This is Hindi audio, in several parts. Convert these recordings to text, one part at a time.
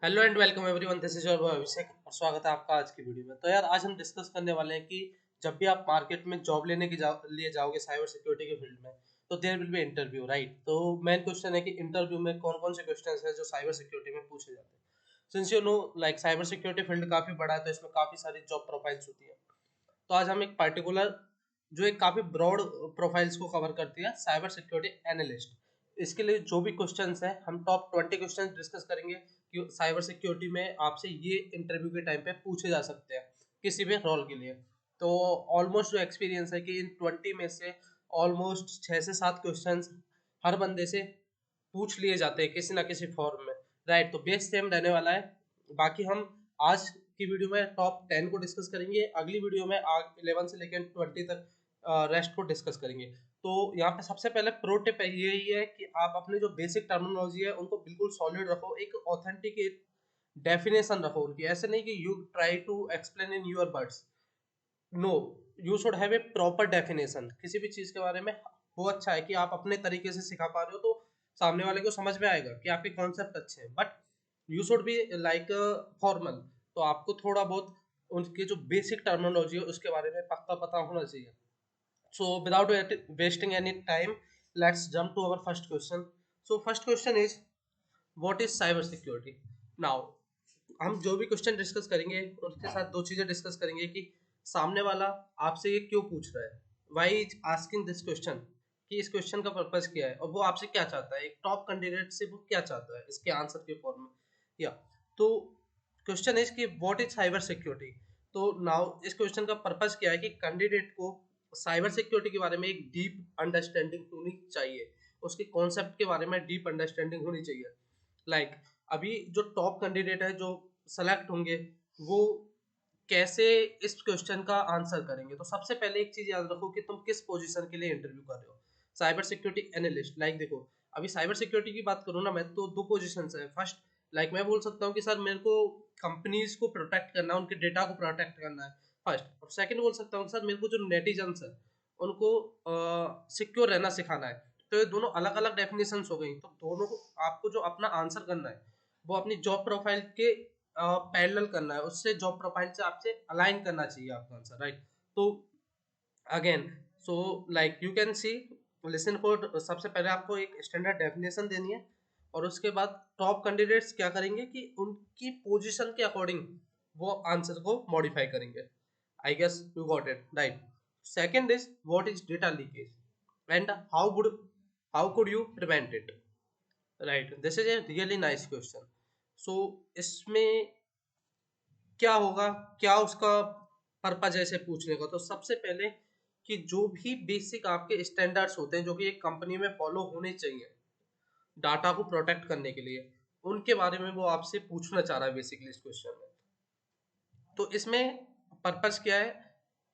Hello and welcome everyone, this is your Abhishek और स्वागत है आपका आज की वीडियो में। तो यार आज हम डिस्कस करने वाले हैं कि जब भी आप मार्केट में जॉब लेने के लिए जाओगे साइबर सिक्योरिटी के फील्ड में, तो there will be interview, right. तो मेन क्वेश्चन है कि इंटरव्यू में कौन कौन से क्वेश्चन है जो साइबर सिक्योरिटी में पूछे जाते हैं। Since you know like cyber security field काफी बड़ा है, तो इसमें काफी सारी जॉब प्रोफाइल्स होती है। तो आज हम एक पर्टिकुलर जो एक काफी ब्रॉड प्रोफाइल्स को कवर करती है, साइबर सिक्योरिटी एनालिस्ट। इसके लिए जो भी क्वेश्चंस हैं हम टॉप 20 क्वेश्चंस डिस्कस करेंगे कि साइबर सिक्योरिटी में आपसे ये इंटरव्यू के टाइम पे पूछे जा सकते हैं किसी भी रोल के लिए। तो ऑलमोस्ट जो एक्सपीरियंस है कि इन 20 में से ऑलमोस्ट 6 से 7 क्वेश्चंस हर बंदे से पूछ लिए जाते हैं किसी ना किसी फॉर्म में, राइट। तो बेस सेम रहने वाला है। बाकी हम आज की वीडियो में टॉप 10 को डिस्कस करेंगे, अगली वीडियो में 11 से लेकर 20 तक रेस्ट को डिस्कस करेंगे। तो यहाँ पे सबसे पहले प्रो टिप यही है कि आप अपने जो बेसिक टर्मिनोलॉजी है उनको बिल्कुल सॉलिड रखो, एक ऑथेंटिक डेफिनेशन रखो उनकी। ऐसे नहीं कि you try to explain in your words, no, you should have a proper definition किसी भी चीज के बारे में। वो अच्छा है कि आप अपने तरीके से सिखा पा रहे हो, तो सामने वाले को समझ में आएगा कि आपके कॉन्सेप्ट अच्छे हैं, but you should be like formal. तो आपको थोड़ा बहुत उनके जो बेसिक टर्मिनोलॉजी है उसके बारे में पक्का पता होना चाहिए। So without wasting any time, let's jump to our first question. So first question is, what is cyber security? Now हम जो भी क्वेश्चन डिस्कस करेंगे उसके साथ दो चीजें डिस्कस करेंगे कि सामने वाला आपसे ये क्यों पूछ रहा है, why is asking this question, कि इस क्वेश्चन का पर्पस क्या है और वो आपसे क्या चाहता है, एक टॉप कैंडिडेट से वो क्या चाहता है इसके आंसर के फॉर्म में। या तो क्वेश्चन इज कि व्हाट इज साइबर सिक्योरिटी। तो नाउ इस क्वेश्चन का पर्पस क्या है कि कैंडिडेट को साइबर सिक्योरिटी के बारे में एक डीप अंडरस्टैंडिंग होनी चाहिए, उसके कॉन्सेप्ट के बारे में डीप अंडरस्टैंडिंग होनी चाहिए। लाइक अभी जो टॉप कैंडिडेट है जो सेलेक्ट होंगे, वो कैसे इस क्वेश्चन का आंसर करेंगे। तो सबसे पहले एक चीज याद रखो कि तुम किस पोजीशन के लिए इंटरव्यू कर रहे हो। साइबर सिक्योरिटी एनालिस्ट, लाइक देखो अभी साइबर सिक्योरिटी की बात करूँ ना मैं, तो दो पोजीशंस है। फर्स्ट, लाइक मैं बोल सकता हूँ कि सर मेरे को कंपनीज को प्रोटेक्ट करना है, उनके डेटा को प्रोटेक्ट करना है फर्स्ट। और सेकंड बोल सकता हूँ सर मेरे को जो नेटिजन्स है उनको सिक्योर रहना सिखाना है। तो ये दोनों अलग अलग डेफिनेशन हो गई। तो दोनों को आपको जो अपना आंसर करना है वो अपनी जॉब प्रोफाइल के पैरेलल करना है, उससे जॉब प्रोफाइल से आपसे अलाइन करना चाहिए आपका आंसर, राइट। तो again, so like you can see, listen for, सबसे पहले आपको एक स्टैंडर्ड डेफिनेशन देनी है और उसके बाद टॉप कैंडिडेट्स क्या करेंगे कि उनकी पोजीशन के अकॉर्डिंग वो आंसर को मॉडिफाई करेंगे। I guess you got it, right. Second is what is data leakage and how could you prevent it, right. This is a really nice question. So इसमें क्या होगा, क्या उसका पर्पज है इसे पूछने का। तो सबसे पहले कि जो भी बेसिक आपके स्टैंडर्ड्स होते हैं जो कि एक कंपनी में फॉलो होने चाहिए डाटा को प्रोटेक्ट करने के लिए, उनके बारे में वो आपसे पूछना चाह रहा है बेसिकली इस क्वेश्चन में। तो इसमें पर्पस क्या है,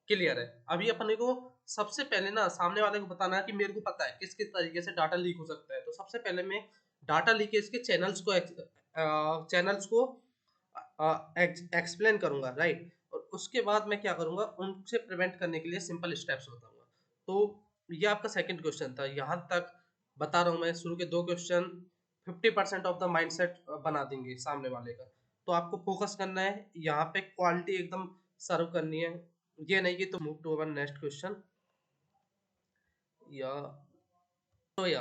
क्लियर है। अभी अपने को सबसे पहले ना सामने वाले को बताना है कि मेरे को पता है किस किस तरीके से डाटा लीक हो सकता है। तो सबसे पहले मैं डाटा लीकेज के चैनल्स को एक्सप्लेन करूंगा, राइट। और उसके बाद मैं क्या करूंगा, उनसे प्रिवेंट करने के लिए सिंपल स्टेप्स बताऊंगा। तो ये आपका सेकंड क्वेश्चन था। यहाँ तक बता रहा हूँ मैं, शुरू के दो क्वेश्चन 50% ऑफ द माइंडसेट बना देंगे सामने वाले का। तो आपको फोकस करना है यहाँ पे, क्वालिटी एकदम सर्व करनी है, ये नहीं कि तो move to our next question. या तो या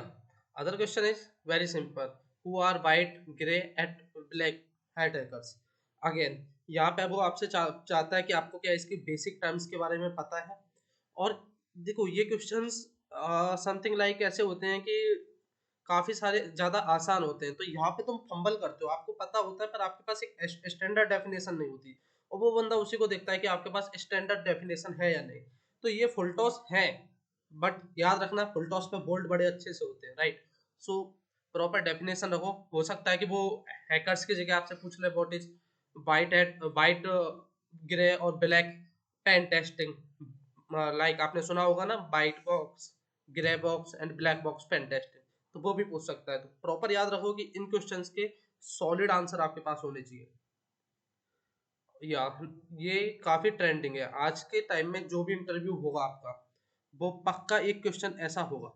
other question is very simple, who are white grey at black hat hackers. Again यहाँ पे वो आपसे चाहता है कि आपको क्या इसकी बेसिक टर्म्स के बारे में पता है। और देखो ये क्वेश्चंस समथिंग लाइक ऐसे होते हैं कि काफी सारे ज्यादा आसान होते हैं। तो यहाँ पे तुम फंबल करते हो, आपको पता होता है पर आपके पास एक स्टैंडर्ड डेफिनेशन नहीं होती, और वो बंदा उसी को देखता है कि आपके पास स्टैंडर्ड डेफिनेशन है या नहीं। तो ये फुल टॉस है, बट याद रखना फुल टॉस पे बोल्ड बड़े अच्छे से होते हैं, राइट। सो प्रॉपर डेफिनेशन रखो। हो सकता है कि वो हैकर्स की जगह आपसे पूछ ले व्हाट इज वाइट ग्रे और ब्लैक पेन टेस्टिंग। लाइक आपने सुना होगा ना, white box grey box and black box pen testing, तो वो भी पूछ सकता है। तो प्रॉपर याद रखो कि इन क्वेश्चंस के सॉलिड आंसर आपके पास होने चाहिए। या ये काफी ट्रेंडिंग है आज के टाइम में, जो भी इंटरव्यू होगा आपका वो पक्का एक क्वेश्चन ऐसा होगा।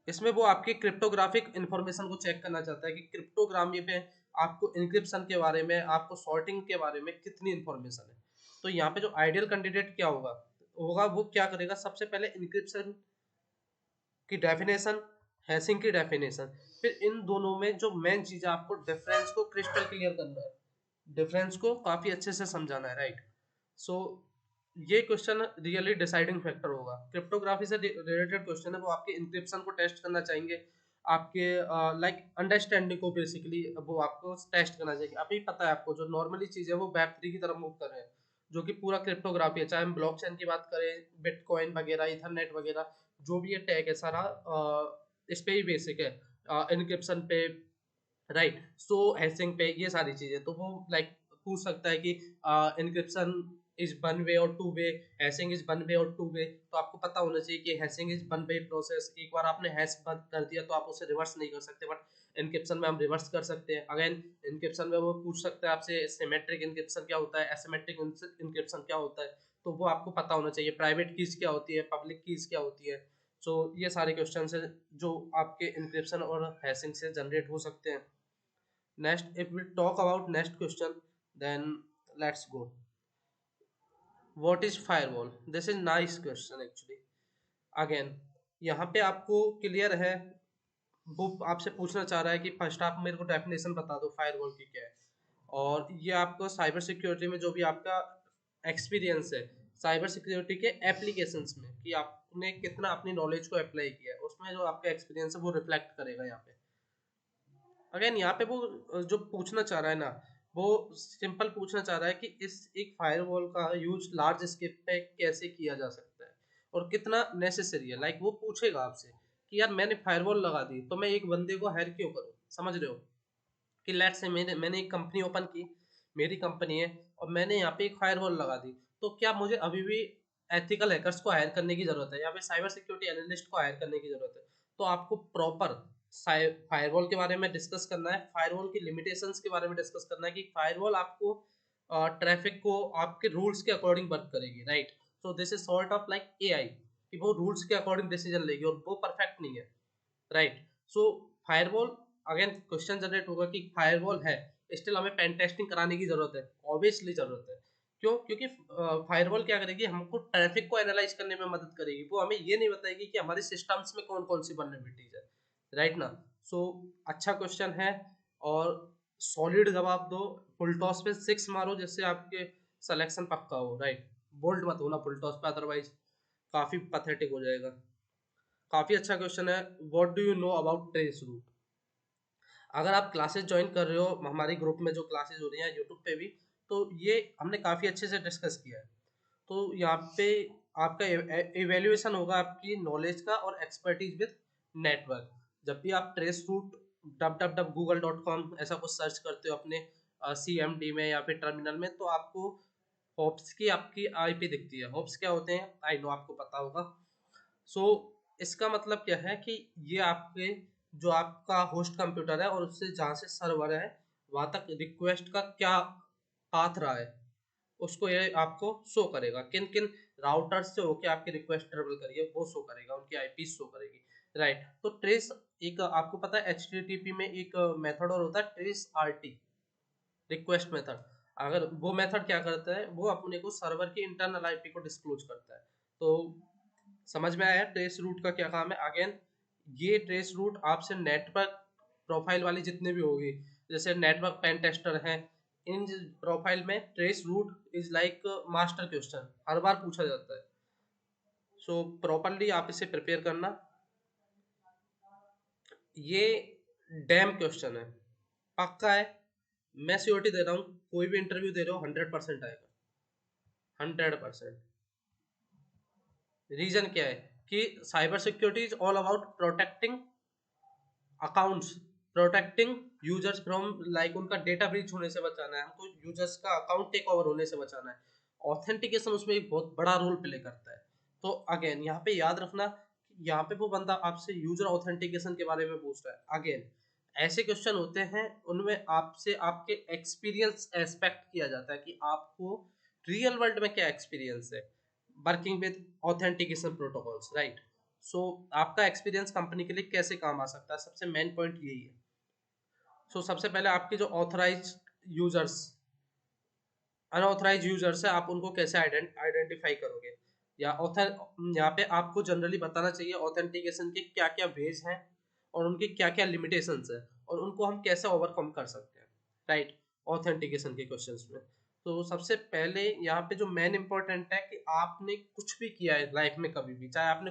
इसमें वो आपकी क्रिप्टोग्राफिक इंफॉर्मेशन को चेक करना चाहता है कि क्रिप्टोग्रामी पे आपको इंक्रिप्शन के बारे में, आपको सॉर्टिंग के बारे में कितनी इंफॉर्मेशन है। तो यहाँ पे जो आइडियल कैंडिडेट क्या होगा होगा वो क्या करेगा, सबसे पहले इंक्रिप्शन की डेफिनेशन, हैशिंग की डेफिनेशन, फिर इन दोनों में जो मेन चीज है आपको डिफरेंस को क्रिस्टल क्लियर करना है, डिफरेंस को काफी अच्छे से समझाना है, राइट। सो ये क्वेश्चन रियली डिसाइडिंग फैक्टर होगा, क्रिप्टोग्राफी से रिलेटेड क्वेश्चन है, वो आपके इंक्रिप्शन को टेस्ट करना चाहेंगे, आपके लाइक अंडरस्टैंडिंग को बेसिकली वो आपको टेस्ट करना चाहिए। अभी पता है आपको जो नॉर्मली चीज है वो वेब 3 की तरफ मूव कर रहे हैं, जो कि पूरा क्रिप्टोग्राफी है, चाहे हम ब्लॉकचेन की बात करें, बिटकॉइन वगैरह, इथरनेट वगैरह, जो भी ये टैग है सारा इस पे ही बेसिक है, इनक्रिप्शन पे, राइट। सो हैशिंग पे ये सारी चीजें, तो वो लाइक पूछ सकता है कि इनक्रिप्शन इज वन वे और two way, hashing is one way और टू वे। तो आपको पता होना चाहिए कि hashing is one way process, एक बार आपने हैश बंद कर दिया तो आप उसे रिवर्स नहीं कर सकते, बट इनक्रिप्शन में हम रिवर्स कर सकते हैं। अगेन इनक्रिप्शन में वो पूछ सकता है आपसे सिमेट्रिक इनक्रिप्शन क्या होता है, एसिमेट्रिक इनक्रिप्शन क्या होता है, तो वो आपको पता होना चाहिए। प्राइवेट कीज क्या होती है, पब्लिक कीज क्या होती है। सो ये सारे क्वेश्चन है जो आपके इनक्रिप्शन और हैशिंग से जनरेट हो सकते हैं। Next, if we talk about next question, then let's go. What is firewall? This is nice question actually. Again, यहाँ पे आपको क्लियर है, वो आपसे पूछना चाह रहा है कि फर्स्ट आप मेरे को डेफिनेशन बता दो फायरवॉल की क्या है, और ये आपको साइबर सिक्योरिटी में जो भी आपका एक्सपीरियंस है साइबर सिक्योरिटी के एप्लीकेशंस में, कि आपने कितना अपनी नॉलेज को अप्लाई किया है, उसमें जो आपका एक्सपीरियंस है वो रिफ्लेक्ट करेगा यहाँ पे। अगेन यहाँ पे वो जो पूछना चाह रहा है ना, वो सिंपल पूछना चाह रहा है कि इस एक फायरवॉल का यूज लार्ज स्केल पे कैसे किया जा सकता है और कितना नेसेसरी है। लाइक वो पूछेगा आपसे कि यार मैंने फायरवॉल लगा दी तो मैं एक बंदे को हायर क्यों करूँ, समझ रहे हो। कि लेट से मैंने एक कंपनी ओपन की, मेरी कंपनी है, और मैंने यहाँ पे एक फायरवॉल लगा दी, तो क्या मुझे अभी भी एथिकल हैकर्स को हायर करने की जरूरत है या फिर साइबर सिक्योरिटी एनालिस्ट को हायर करने की जरूरत है। तो आपको प्रॉपर फायरवॉल के बारे में डिस्कस करना है, फायरवॉल की लिमिटेशंस के बारे में डिस्कस करना है, कि फायरवॉल आपको ट्रैफिक को आपके रूल्स के अकॉर्डिंग वर्क करेगी, right. So this is sort of like AI, कि वो रूल्स के अकॉर्डिंग डिसीजन लेगी और वो परफेक्ट नहीं है, राइट। सो फायरवॉल, अगेन क्वेश्चन जनरेट होगा कि फायरवॉल है, स्टिल हमें पेन टेस्टिंग कराने की जरूरत है, ऑब्वियसली जरूरत है। क्यों? क्योंकि फायरवॉल क्या करेगी, हमको ट्रैफिक को एनालाइज करने में मदद करेगी, वो हमें ये नहीं बताएगी कि हमारे सिस्टम्स में कौन कौन सी वल्नरेबिलिटीज है, राइट ना। सो अच्छा क्वेश्चन है, और सॉलिड जवाब दो, फुल टॉस पे 6 मारो जिससे आपके सिलेक्शन पक्का हो, राइट। बोल्ड मत होना फुल टॉस पे, अदरवाइज काफी पथेटिक हो जाएगा। काफी अच्छा क्वेश्चन है, what do you know about trace route. अगर आप क्लासेस ज्वाइन कर रहे हो, हमारे ग्रुप में जो क्लासेस हो रही हैं यूट्यूब पे भी, तो ये हमने काफी अच्छे से डिस्कस किया है। तो यहाँ पे आपका इवेल्युएशन होगा आपकी नॉलेज का और एक्सपर्टीज विद नेटवर्क। जब भी आप ट्रेस रूट www.google.com ऐसा कुछ सर्च करते हो अपने CMD में या फिर टर्मिनल में, तो आपको होप्स की आपकी IP दिखती है। होप्स क्या होते हैं, आई नो आपको पता होगा। सो इसका मतलब क्या है कि ये आपके जो आपका होस्ट कंप्यूटर है और उससे जहाँ से सर्वर है वहां तक रिक्वेस्ट का क्या पाथ रहा है, उसको ये आपको शो करेगा, किन किन राउटर से होके आपकी रिक्वेस्ट ट्रेवल करिए वो शो करेगा, उनकी आईपी शो करेगी, राइट। तो ट्रेस एक आपको पता है HTTP में एक मेथड और होता है ट्रेस RT, रिक्वेस्ट मेथड। अगर वो मेथड क्या करता है, वो अपने को सर्वर की इंटरनल आईपी को डिस्क्लोज करता है। तो समझ में आया ट्रेस रूट का क्या काम है। अगेन ये ट्रेस रूट आपसे नेटवर्क प्रोफाइल वाली जितने भी होगी, जैसे नेटवर्क पेन टेस्टर है, इन प्रोफाइल में trace route is like master question, हर बार पूछा जाता है। सो प्रॉपरली आप इसे प्रिपेयर करना। ये डैम क्वेश्चन है, पक्का है, मैं श्योरिटी दे रहा हूँ, कोई भी इंटरव्यू दे रहे हो 100% आएगा, 100%। रीजन क्या है कि cyber security is all about protecting accounts, protecting users from like उनका डेटा ब्रीच होने से बचाना है, हमको यूजर्स का अकाउंट टेक ओवर होने से बचाना है। ऑथेंटिकेशन उसमें एक बहुत बड़ा रोल प्ले करता है। तो अगेन यहाँ पे याद रखना, यहाँ पे वो बंदा आपसे यूजर ऑथेंटिकेशन के बारे में पूछ रहा है। अगेन ऐसे क्वेश्चन होते हैं उनमें आपसे आपके एक्सपीरियंस एस्पेक्ट किया जाता है कि आपको रियल वर्ल्ड में क्या एक्सपीरियंस है working with authentication protocols, right. So आपका एक्सपीरियंस कंपनी के लिए कैसे काम आ सकता है, सबसे मेन पॉइंट यही है। सो सबसे पहले आपके जो ऑथराइज यूजर्स, अनऑथराइज यूजर्स है, आप उनको कैसे आइडेंटिफाई करोगे, या ऑथर, यहाँ पे आपको जनरली बताना चाहिए ऑथेंटिकेशन के क्या क्या वेज हैं और उनकी क्या क्या लिमिटेशंस है और उनको हम कैसे ओवरकम कर सकते हैं, राइट, ऑथेंटिकेशन के क्वेश्चंस में। तो सबसे पहले यहाँ पे जो मेन इंपॉर्टेंट है कि आपने कुछ भी किया है लाइफ में कभी भी, चाहे आपने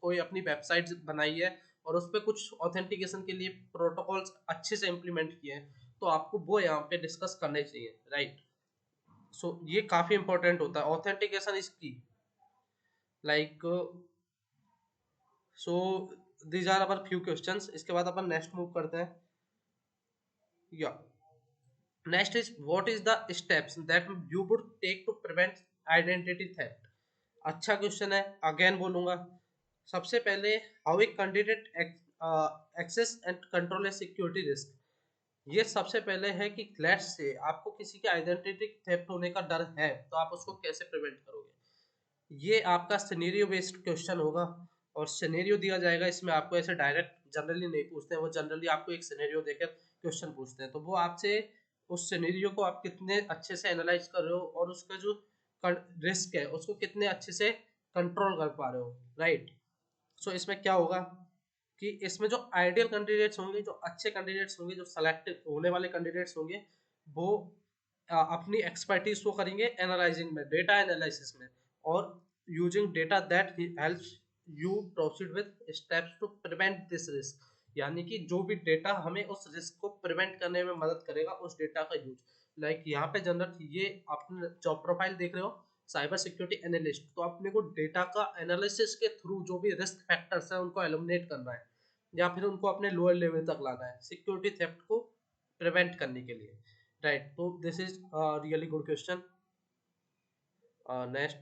कोई अपनी वेबसाइट बनाई है और उस पर कुछ ऑथेंटिकेशन के लिए प्रोटोकॉल्स अच्छे से इम्प्लीमेंट किए हैं, तो आपको वो यहाँ पे डिस्कस करने चाहिए, राइट। सो ये काफी इंपॉर्टेंट होता है, authentication is key, like, so these are our few questions. इसके बाद अपन नेक्स्ट मूव करते हैं, या next is what is the steps that you would take to prevent identity theft. अच्छा क्वेश्चन है, अगेन बोलूंगा। सबसे पहले, how a candidate access and control a security risk. ये सबसे पहले है कि लेट्स से आपको किसी के आइडेंटिटी थेफ्ट होने का डर है, तो आप उसको कैसे प्रिवेंट करोगे। ये आपका सिनेरियो बेस्ड क्वेश्चन होगा और सिनेरियो दिया जाएगा, इसमें आपको ऐसे डायरेक्ट जनरली नहीं पूछते हैं, वो जनरली आपको एक सिनेरियो देकर क्वेश्चन पूछते हैं, तो वो आपसे उस सिनेरियो को आप कितने अच्छे से एनालाइज कर रहे हो और उसका जो रिस्क है उसको कितने अच्छे से कंट्रोल कर पा रहे हो, राइट। सो इसमें क्या होगा कि इसमें जो आइडियल कैंडिडेट्स होंगे, जो अच्छे कैंडिडेट्स होंगे, जो सेलेक्ट होने वाले कैंडिडेट्स होंगे, वो अपनी एक्सपर्टीज को करेंगे एनालाइजिंग में, डेटा एनालिसिस में, और using data that helps you proceed with steps to prevent this risk. यानी कि जो भी डेटा हमें उस रिस्क को प्रिवेंट करने में मदद करेगा, उस डेटा का यूज, लाइक यहाँ पे जनरल ये अपने जॉब प्रोफाइल देख रहे हो, साइबर सिक्योरिटी एनालिस्ट, तो अपने को डेटा का एनालिसिस के थ्रू जो भी रिस्क फैक्टर्स है उनको एलिमिनेट करना है या फिर उनको अपने लोअर लेवल तक लाना है सिक्योरिटी थेफ्ट को प्रिवेंट करने के लिए, राइट। तो this is really good question. Next,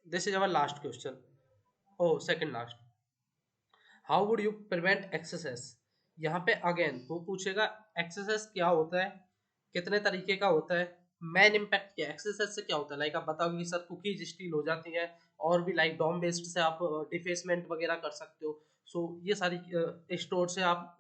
this is our last question, or second last, how would you prevent access. यहाँ पे अगेन वो पूछेगा एक्सेस क्या होता है, कितने तरीके का होता है, मेन इम्पैक्ट क्या है, एक्सेस से क्या होता है, लाइक आप बताओगे कि सर कुकीज स्टील हो जाती है, और भी लाइक डॉम बेस्ड से आप डिफेसमेंट वगैरह कर सकते हो। सो ये सारी स्टोर से आप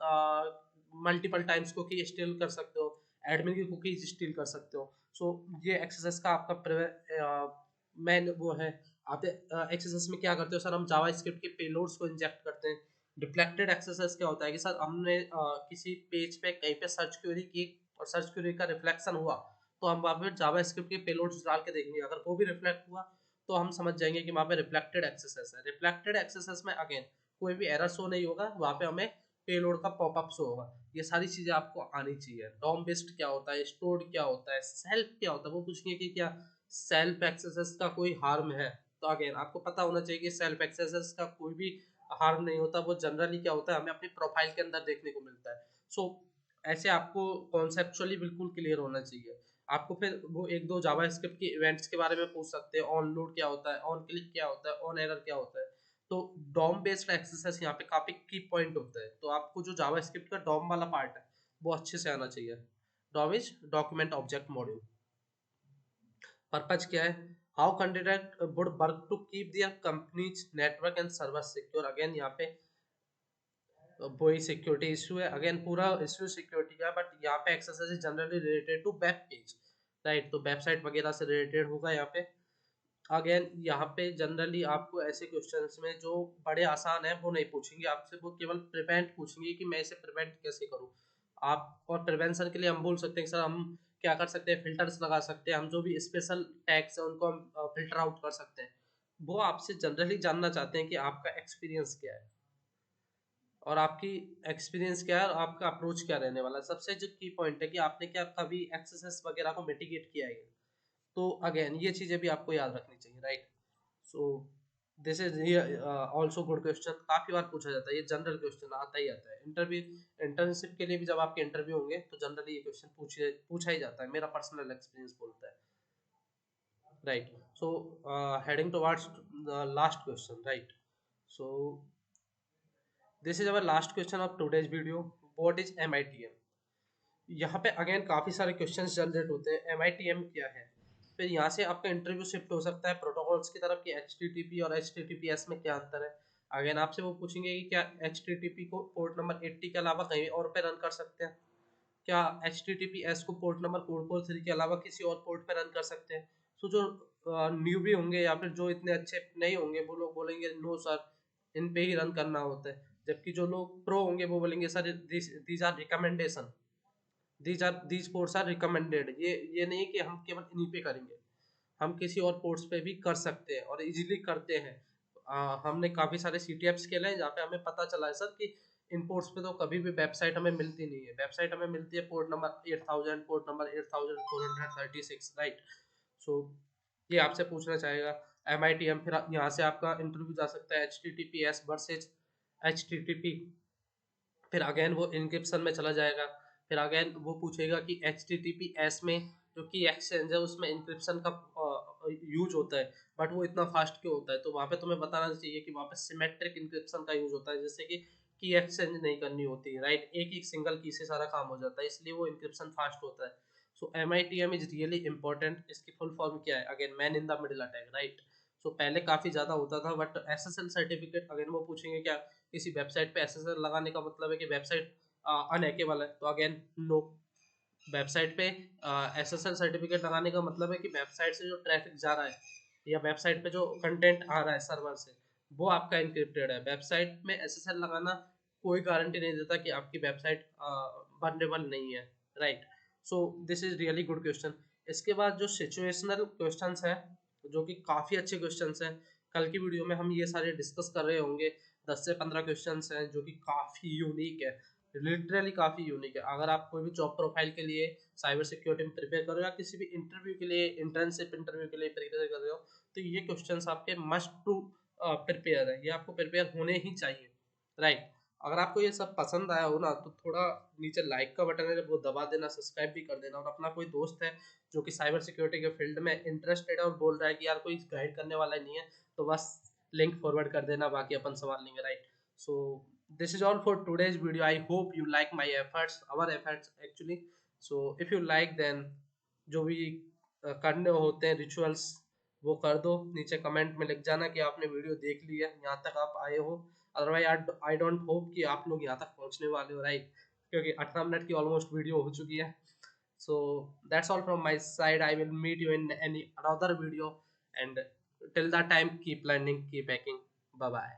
मल्टीपल टाइम्स कुकी स्टील कर सकते हो, एडमिन की कुकीज स्टील कर सकते हो। सो ये एक्सेस का आपका मेन वो है। आप एक्सेस में क्या करते हो, सर हम जावा स्क्रिप्ट के पेलोड्स को इंजेक्ट करते हैं। डिफ्लेक्टेड एक्सेस क्या होता है कि सर हमने किसी पेज पे कहीं पे सर्च क्वेरी की और सर्च क्वेरी का रिफ्लेक्शन हुआ, तो हम वहाँ पे जावा स्क्रिप्ट के पेलोड्स डाल के देखेंगे, अगर वो भी रिफ्लेक्ट हुआ तो हम समझ जाएंगे कि वहाँ पे रिफ्लेक्टेड एक्सेस है। रिफ्लेक्टेड एक्सेस में अगेन कोई भी एरर शो नहीं होगा, वहाँ पे हमें पेलोड का पॉपअप शो होगा। ये सारी चीजें आपको आनी चाहिए। डॉम बेस्ड क्या होता है, स्टोर्ड क्या होता है, सेल्फ क्या होता है, वो पूछेंगे कि क्या सेल्फ एक्सेस का कोई हार्म है, तो अगेन आपको पता होना चाहिए कि सेल्फ एक्सेस का कोई भी हार्म नहीं होता, वो जनरली क्या होता है हमें अपनी प्रोफाइल के अंदर देखने को मिलता है। सो ऐसे आपको कॉन्सेप्चुअली बिल्कुल क्लियर होना चाहिए। आपको फिर वो एक दो जावा स्क्रिप्ट के इवेंट्स के बारे में पूछ सकते हैं, ऑन लोड क्या होता है, ऑन क्लिक क्या होता है, ऑन एरर क्या होता है। तो डॉम बेस्ड एक्सेस यहाँ पे काफी की पॉइंट होता है, तो आपको जो जावा स्क्रिप्ट का डॉम वाला पार्ट है वो अच्छे से आना चाहिए। DOM is document object module. Purpose क्या है, how candidate would work to keep their companies network and server secure. Again यहाँ पे वही सिक्योरिटी इशू है, अगेन पूरा इशू सिक्योरिटी का, बट यहाँ पे access is generally related to web page, right, तो वेबसाइट वगैरह से रिलेटेड होगा यहाँ पे। अगेन यहाँ पे जनरली आपको ऐसे क्वेश्चंस में जो बड़े आसान है वो नहीं पूछेंगे आपसे, वो केवल प्रिवेंट पूछेंगे कि मैं इसे प्रिवेंट कैसे करूँ। आप और प्रिवेंशन के लिए हम बोल सकते हैं कि सर हम क्या कर सकते हैं, फिल्टर्स लगा सकते हैं, हम जो भी स्पेशल टैग्स है उनको हम फिल्टर आउट कर सकते हैं। वो आपसे जनरली जानना चाहते हैं कि आपका एक्सपीरियंस क्या है और आपकी एक्सपीरियंस क्या है और आपका अप्रोच क्या रहने वाला है। सबसे जो की पॉइंट है कि आपने क्या कभी एक्सेस वगैरह को मिटिगेट किया है, तो अगेन ये चीजें भी आपको याद रखनी चाहिए, right. So this is also good question, काफी बार पूछा जाता है, ये जनरल क्वेश्चन आता ही आता है इंटरव्यू, इंटर्नशिप के लिए भी जब आपके इंटरव्यू होंगे तो जनरली ये क्वेश्चन पूछा ही जाता है, मेरा पर्सनल एक्सपीरियंस बोलता है, right. So heading towards the last question, right. So this is our last question of today's video, what is MITM। यहाँ पे अगेन काफी सारे क्वेश्चंस जनरेट होते हैं, MITM क्या है, फिर यहाँ से आपका इंटरव्यू शिफ्ट हो सकता है प्रोटोकॉल्स की तरफ कि HTTP और HTTPS में क्या अंतर है। अगेन आपसे वो पूछेंगे कि क्या HTTP को पोर्ट नंबर 80 के अलावा कहीं और पे रन कर सकते हैं, क्या HTTPS को पोर्ट नंबर 443 के अलावा किसी और पोर्ट पे रन कर सकते हैं? तो जो न्यूबी होंगे या फिर जो इतने अच्छे नहीं होंगे वो लोग बोलेंगे नो सर, इन पे ही रन करना होता है। जबकि जो लोग प्रो होंगे वो बोलेंगे sir these are recommendation, these ports are recommended. ये नहीं कि हम केवल इन्हीं पे करेंगे, हम किसी और पोर्ट्स पे भी कर सकते हैं और इजीली करते हैं। हमने काफ़ी सारे CTFs खेले हैं जहाँ पे हमें पता चला है सर कि इन पोर्ट्स पे तो कभी भी वेबसाइट हमें मिलती नहीं है। वेबसाइट हमें मिलती है port number 8000, port number 8436, right. So ये आपसे पूछना चाहेगा MITM, फिर यहाँ से आपका इंटरव्यू जा सकता है HTTPS वर्सेज HTTP। फिर अगेन वो इंक्रिप्शन में चला जाएगा। फिर अगेन वो पूछेगा कि HTTPS में जो कि एक्सचेंज है उसमें इंक्रिप्शन का यूज होता है, बट वो इतना फास्ट क्यों होता है? तो वहाँ पे तुम्हें बताना चाहिए कि वहाँ पे सिमेट्रिक इंक्रिप्शन का यूज होता है, जैसे कि एक्सचेंज नहीं करनी होती है, राइट। एक ही सिंगल की से सारा काम हो जाता है, इसलिए वो इंक्रिप्शन फास्ट होता है। So MITM is really important. इसकी फुल फॉर्म क्या है? Again man in the middle attack, right. So पहले काफी ज्यादा होता था, बट SSL सर्टिफिकेट अगेन वो पूछेंगे क्या किसी वेबसाइट पे SSL लगाने का मतलब है कि वेबसाइट अनहैकेबल है? तो अगेन नो। वेबसाइट पे SSL सर्टिफिकेट लगाने का मतलब है कि वेबसाइट से जो ट्रैफिक जा रहा है या वेबसाइट पे जो कंटेंट आ रहा है सर्वर से वो आपका इंक्रिप्टेड है। वेबसाइट में SSL लगाना कोई गारंटी नहीं देता कि आपकी वेबसाइट वल्नरेबल नहीं है, right. So this is really good question. इसके बाद जो सिचुएशनल क्वेश्चंस है जो कि काफ़ी अच्छे क्वेश्चंस हैं, कल की वीडियो में हम ये सारे डिस्कस कर रहे होंगे। 10 से 15 क्वेश्चंस हैं जो कि काफ़ी यूनिक है, लिटरली काफ़ी यूनिक है। अगर आप कोई भी जॉब प्रोफाइल के लिए साइबर सिक्योरिटी में प्रिपेयर कर रहे हो या किसी भी इंटरव्यू के लिए, इंटर्नशिप इंटरव्यू के लिए प्रिपेयर कर रहे हो, तो ये क्वेश्चंस आपके मस्ट टू प्रिपेयर है, ये आपको प्रिपेयर होने ही चाहिए, राइट। अगर आपको ये सब पसंद आया हो ना तो थोड़ा नीचे लाइक का बटन है वो दबा देना, सब्सक्राइब भी कर देना, और अपना कोई दोस्त है जो कि साइबर सिक्योरिटी के फील्ड में इंटरेस्टेड है और बोल रहा है कि यार कोई गाइड करने वाला नहीं है, तो बस लिंक फॉरवर्ड कर देना, बाकी अपन संभाल लेंगे, right. So this is all for today's video. I hope you like my efforts, our efforts actually. So if you like, then जो भी करने होते हैं रिचुअल्स वो कर दो, नीचे कमेंट में लिख जाना कि आपने वीडियो देख ली है, यहाँ तक आप आए हो। अदरवाइज आई डोंट होप कि आप लोग यहाँ तक पहुँचने वाले हो, राइट, क्योंकि 18 मिनट की ऑलमोस्ट वीडियो हो चुकी है। So that's all from my side. I will meet you in any another video, and till that time keep learning, keep hacking. Bye bye.